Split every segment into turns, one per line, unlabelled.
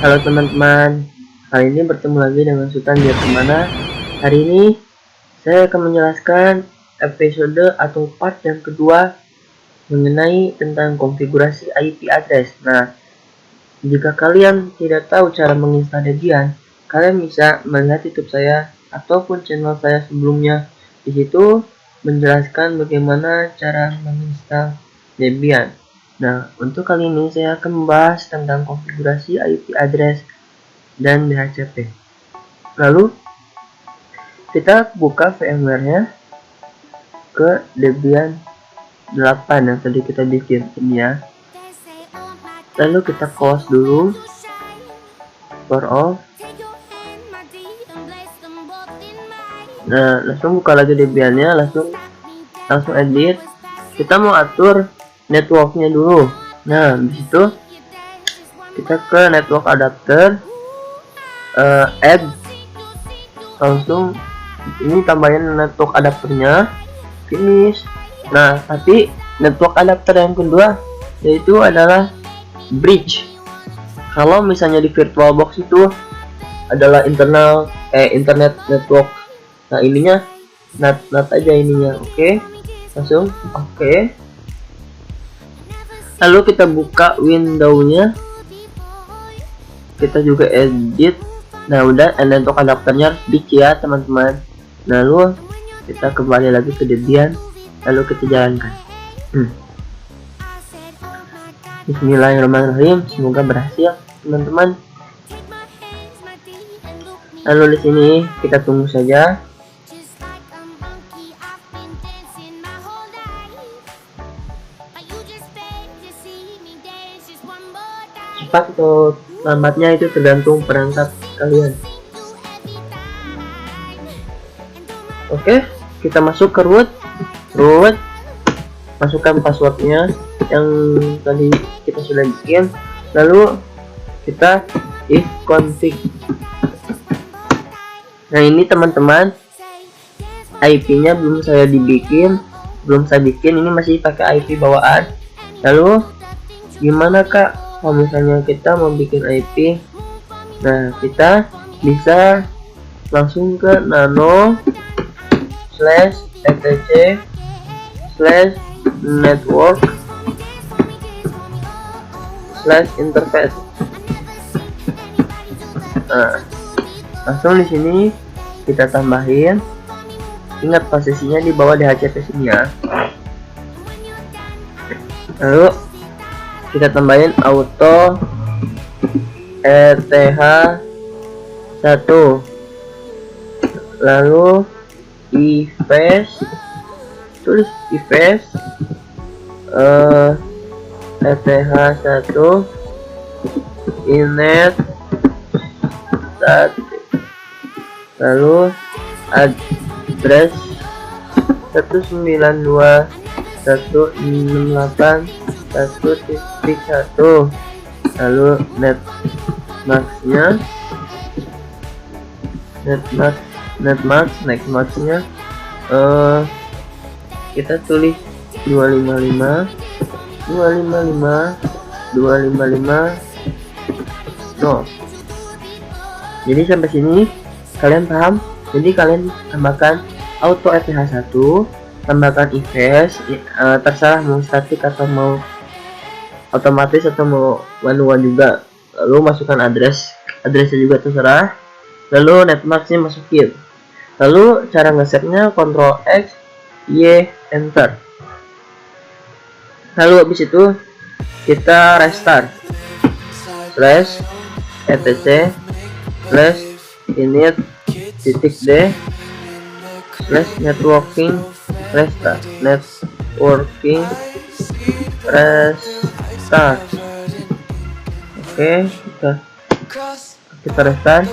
Halo teman-teman, kali ini bertemu lagi dengan Sultan di mana. Hari ini saya akan menjelaskan episode atau part yang kedua mengenai tentang konfigurasi IP address. Nah, jika kalian tidak tahu cara menginstal Debian, kalian bisa melihat YouTube saya ataupun channel saya sebelumnya. Di situ menjelaskan bagaimana cara menginstal Debian. Nah, untuk kali ini saya akan membahas tentang konfigurasi IP address dan DHCP. Lalu kita buka VMware-nya ke Debian 8 yang tadi kita bikin ini ya. Lalu kita close dulu, power off. Nah, langsung buka lagi Debian-nya, langsung edit. Kita mau atur networknya dulu. Nah, di situ kita ke network adapter, add, langsung ini tambahin network adapternya, finish. Nah, tapi network adapter yang kedua yaitu adalah bridge. Kalau misalnya di VirtualBox itu adalah internet network. Nah, ininya NAT aja ininya. Oke. Langsung oke. Lalu kita buka window-nya. Kita juga edit. Nah, udah network adapternya harus bridge ya, teman-teman. Lalu kita kembali lagi ke Debian. Lalu kita jalankan. Bismillahirrahmanirrahim. Semoga berhasil, teman-teman. Lalu di sini kita tunggu saja. Cepat atau lambatnya itu tergantung perangkat kalian. Oke, kita masuk ke root, masukkan passwordnya yang tadi kita sudah bikin. Lalu kita if config. Nah, ini teman-teman, IP-nya belum saya bikin, ini masih pakai IP bawaan. Lalu gimana kak kalau misalnya kita mau bikin IP? Nah, kita bisa langsung ke nano/etc/network/interface. Nah, langsung di sini kita tambahin. Ingat posisinya di bawah DHCP sini ya. Lalu kita tambahin auto ETH1, lalu EFS, tulis EFS ETH1 init 1, lalu address 192.168.1.1, lalu netmax-nya kita tulis 255. Jadi sampai sini kalian paham? Jadi kalian tambahkan auto ETH1, tambahkan EFS, terserah mau statik atau mau otomatis atau mau manual juga. Lalu masukkan addressnya juga terserah. Lalu netmax-nya masukin. Lalu cara nge-setnya Ctrl X, Y, Enter. Lalu habis itu kita restart /etc/init.d/networking restart. Oke, kita restart.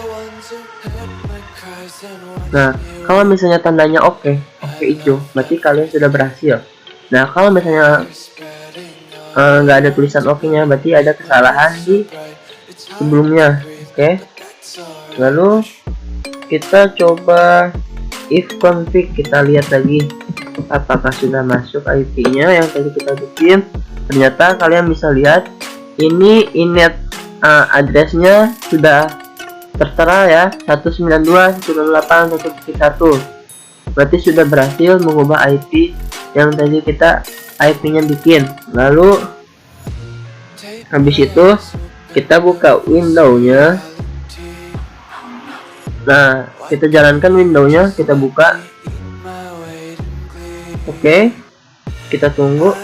Nah, kalau misalnya tandanya oke hijau, berarti kalian sudah berhasil. Nah, kalau misalnya nggak ada tulisan oke-nya, berarti ada kesalahan di sebelumnya. Oke. Lalu kita coba if config, kita lihat lagi apakah sudah masuk IP-nya yang tadi kita bikin. Ternyata kalian bisa lihat ini init addressnya sudah tertera ya, 192.168.1.1. Berarti sudah berhasil mengubah IP yang tadi kita IP-nya bikin. Lalu habis itu kita buka window-nya. Nah, kita jalankan window-nya, kita buka. Oke, kita tunggu.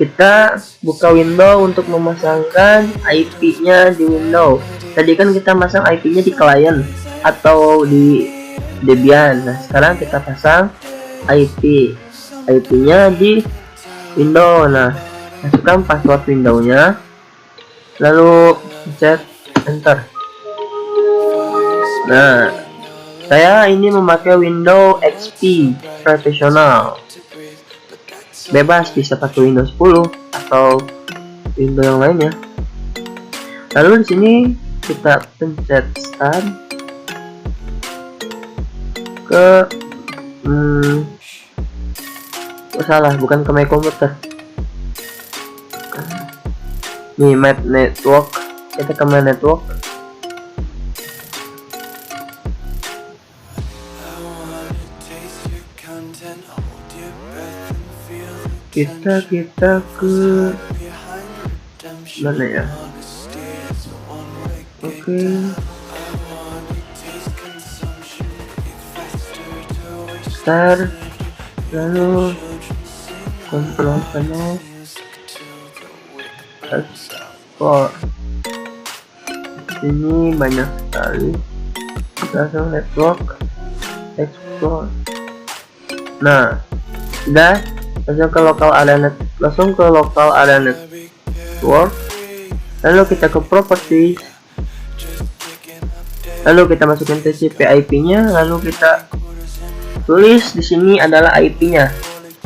Kita buka window untuk memasangkan IP-nya di window. Tadi kan kita masang IP-nya di client atau di Debian. Nah, sekarang kita pasang IP-nya di window. Nah, masukkan password window-nya, lalu pencet enter. Nah, saya ini memakai Windows XP Professional. Bebas, bisa pakai Windows 10 atau Windows yang lainnya. Lalu di sini kita pencet start ke salah, bukan ke My Computer. Nih, Map Network. Kita ke My Network. Kita ke mana ya? Oke. Start, lalu kontrol panel, export. Ini banyak sekali. Langsung network, export. Nah, sudah. Langsung ke lokal area network. Lalu kita ke property. Lalu kita masukin TCP IP-nya. Lalu kita tulis di sini adalah IP-nya.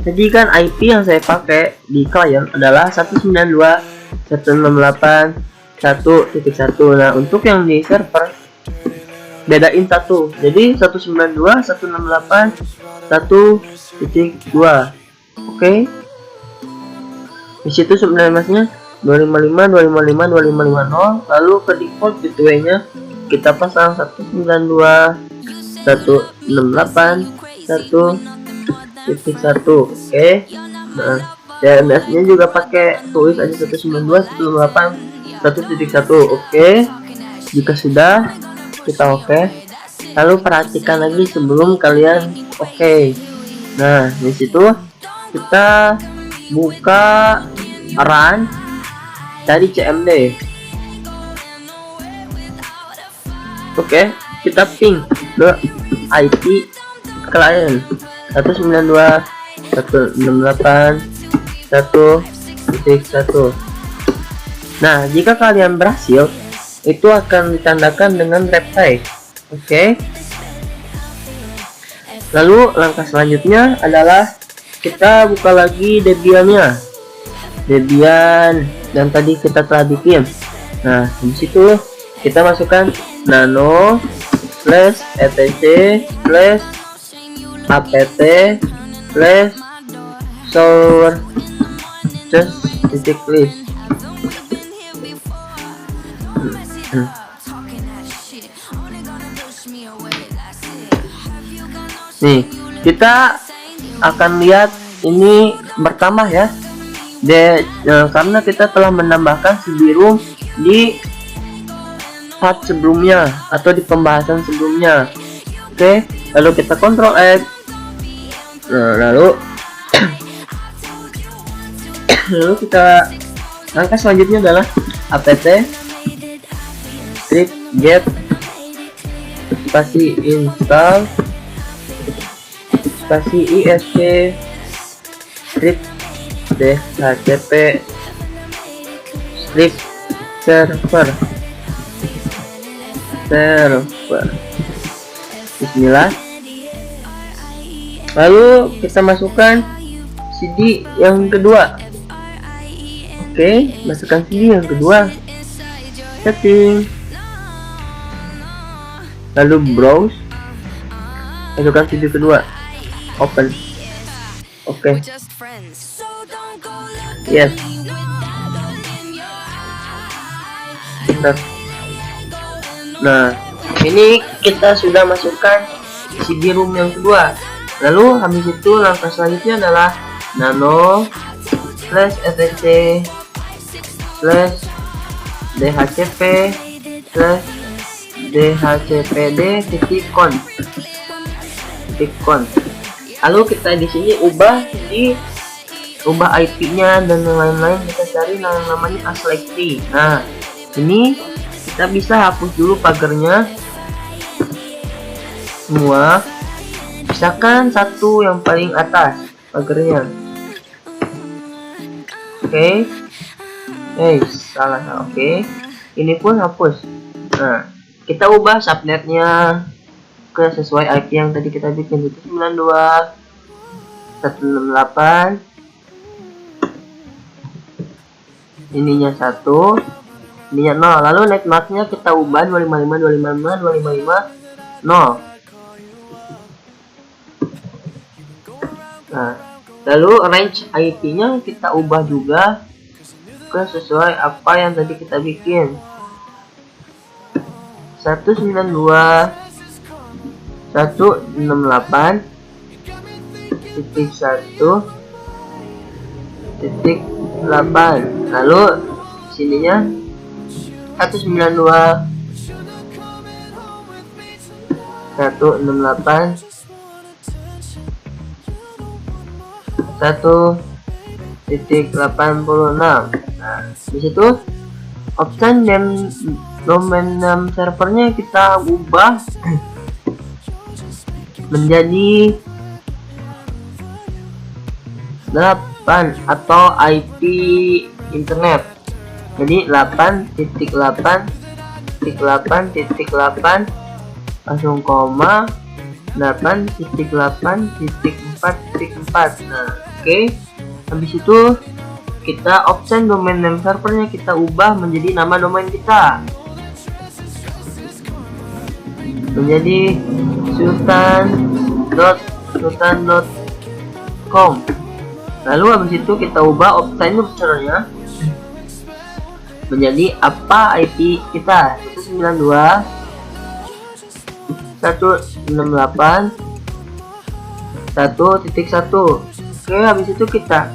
Jadi kan IP yang saya pakai di client adalah 192.168.1.1. Nah, untuk yang di server bedain satu. Jadi 192.168.1.2. Oke. Di situ sebenarnya masnya 255.255.255.0. Lalu ke default gateway-nya kita pasang 192.168.1.1. Oke. Nah, DNS-nya juga pakai tulis aja 192.168.1.1. Oke. Jika sudah, kita oke. Lalu perhatikan lagi sebelum kalian oke. Nah, di situ kita buka run dari CMD. Oke, kita ping ke IP client 192.168.1.1. Nah, jika kalian berhasil, itu akan ditandakan dengan reply. Oke. Lalu langkah selanjutnya adalah kita buka lagi Debian-nya. Debian dan tadi kita telah bikin. Nah, di situ kita masukkan nano /etc/apt/source list. Nih, kita akan lihat ini bertambah ya. Karena kita telah menambahkan CD-ROM di part sebelumnya atau di pembahasan sebelumnya. Oke, lalu kita Ctrl X. Nah, lalu kita langkah selanjutnya adalah apt script get spasi install spasi isp script dhcp script server. Bismillah. Lalu kita masukkan CD yang kedua. Oke, masukkan CD yang kedua. Setting. Lalu browse. Masukkan CD kedua. Open. Oke. Yes. Bentar. Nah, ini kita sudah masukkan CD ROM yang kedua. Lalu habis itu langkah selanjutnya adalah nano slash etc slash dhcp slash dhcpd titik conf. Lalu kita di sini ubah IP-nya dan yang lain-lain. Kita cari yang namanya aslexi. Nah, ini kita bisa hapus dulu pagarnya semua, misalkan satu yang paling atas pagarnya. Oke. Salah. Oke. Ini pun hapus. Nah, kita ubah subnetnya ke sesuai IP yang tadi kita bikin, itu 92.168. Ininya 1, ininya 0. Lalu netmarknya kita ubah 255.255.255.0. Nah, lalu range IP-nya kita ubah juga ke sesuai apa yang tadi kita bikin. 192.1.1.8. Lalu sininya 192.168.1.86. Nah, di situ option dan domain name servernya kita ubah menjadi 8 atau IP internet. Jadi 8.8.8.8 langsung koma 8.8.4.4. Nah, oke. Habis itu kita option domain name servernya kita ubah menjadi nama domain kita, menjadi sultan.com. Lalu habis itu kita ubah option usernya menjadi apa IP kita, 192.168.1.1. Oke, habis itu kita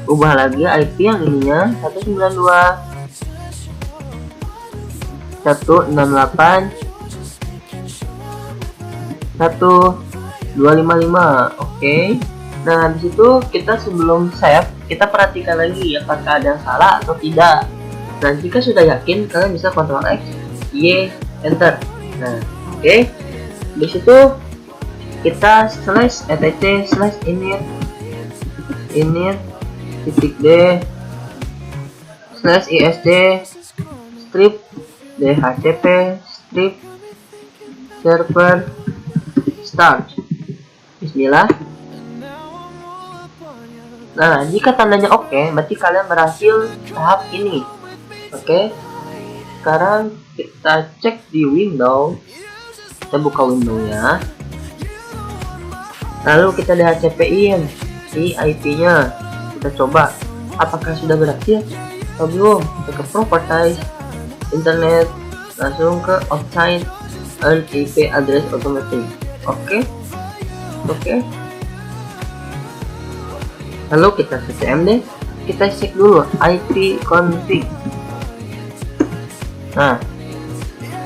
ubah lagi IP yang ininya 192.168.1.255. Oke. Nah, habis itu kita sebelum save, kita perhatikan lagi apakah ada yang salah atau tidak. Nah, jika sudah yakin, kalian bisa Ctrl X, Y, Enter. Nah, oke. Habis itu kita slash etc slash init titik d slash isd strip dhcp strip server start. Bismillah. Nah, jika tandanya oke, berarti kalian berhasil tahap ini. Oke. Sekarang kita cek di window. Kita buka window-nya. Lalu kita dhcp-in di IP-nya. Kita coba apakah sudah berhasil atau belum. Kita ke properties internet, langsung ke offsite and IP address automatic. Oke. Lalu kita ke cmd, kita cek dulu IP config. Nah,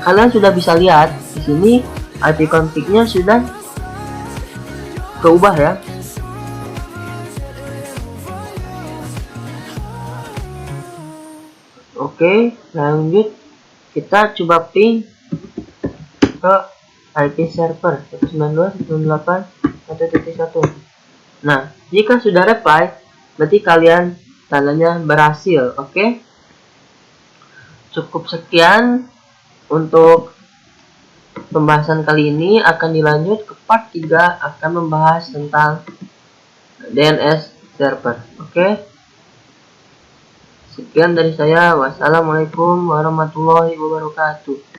kalian sudah bisa lihat di sini IP config-nya sudah keubah ya. Oke, lanjut kita coba ping ke IP server 192.168.1.1. Nah, jika sudah reply, berarti kalian tandanya berhasil. Oke. Cukup sekian untuk pembahasan kali ini. Akan dilanjut ke part 3, akan membahas tentang DNS server. Oke. Sekian dari saya. Wassalamualaikum warahmatullahi wabarakatuh.